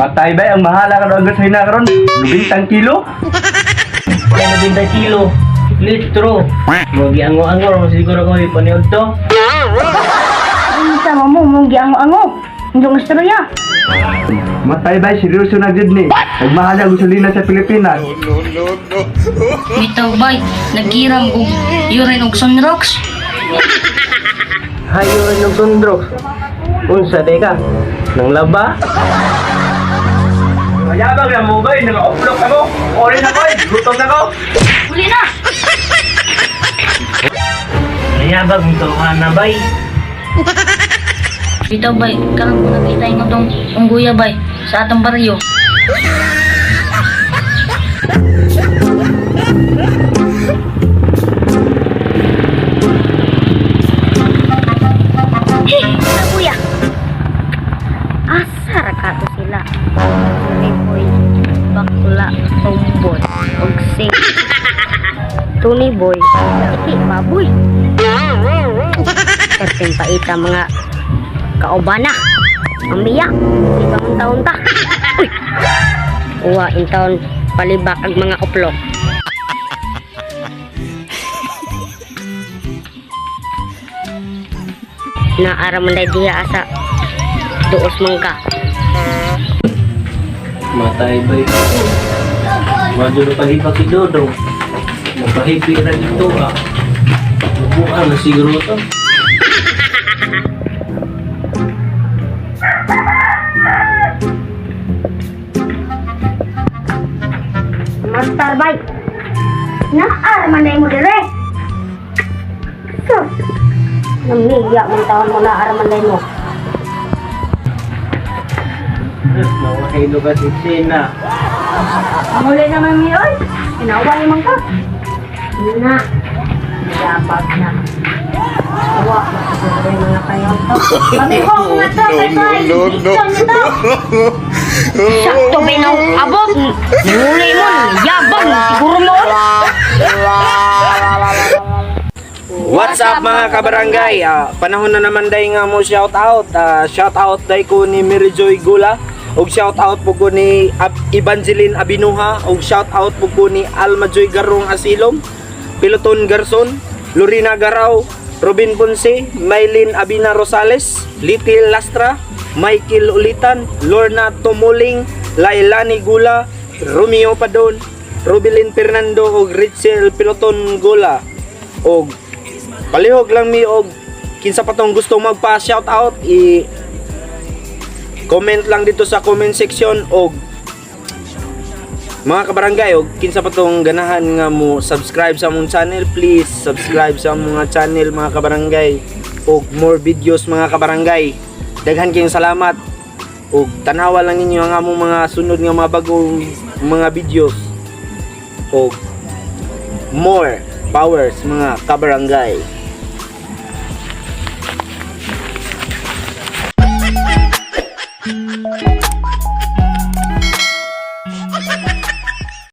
Matay ba ang mahala ka agad sa hinakaron? 20 kilo? Kaya na 20 kilo. Litro. Mogi-ango-ango. Siguro ko ipaniod to. Ang sama mo, mong giango-ango. Hindi ang istorya. Matay ba seryoso na gid ni? Nagmahala ang gasolina sa Pilipinas. Bitaw bay, nagkiram og urine og sunrocks. Hayo ng tundrok. Unsa day ka? Nang laba? Mayabang na mo ba? Naka-upload ako. Ori na ko. Gutom na ko. Huli na! Mayabag mo na bay. Bitaw bay, karang ko nakita yung itong ungguya bay sa atong baryo. Kuya. Asar ka to sila. Boy, bakula, tomboy, og sing. Tuni boy, iki baboy. Kerting paita mga kaobana. Amiya, di ba ang taon ta? Uy! Uwa, in taon palibak ang mga uplok. Naara man day diha asa duos mangka. Matay bay. Medyo na palipak si Dodong. Magpahipi na dito ah. Bubuan na siguro to. Master bike. Naara man day mo dire. Sus. Namiya man taon mo naara man day mo. Nawahilo ka si Sina. Muli naman mi oy. Inawa ni man ka. Na. Yabag na. Awa, siguro yung mga kayo to. Kami ko mga to, sakto binaw abog. Muli mo, yabag siguro mo. What's up mga kabarangay? Panahon na naman day nga mo shout out. Shout out day ko ni Mary Joy Gula. Og shout out po ko ni Evangeline Abinuha. Og shout out po ko ni Alma Joy Garong Asilom, Piloton Garson, Lorena Garaw, Robin Ponce, Maylin Abina Rosales, Little Lastra, Michael Ulitan, Lorna Tomoling, Lailani Gula, Romeo Padon, Rubilin Fernando og Richel Piloton Gula. Og palihog lang mi og kinsa pa tong gusto magpa shout out comment lang dito sa comment section og mga kabarangay og kinsa pa tong ganahan nga mo subscribe sa among channel, please subscribe sa among channel mga kabarangay og more videos mga kabarangay. Daghan kayong salamat og tanawa lang ninyo ang among mga sunod nga mga bagong mga videos og more powers mga kabarangay.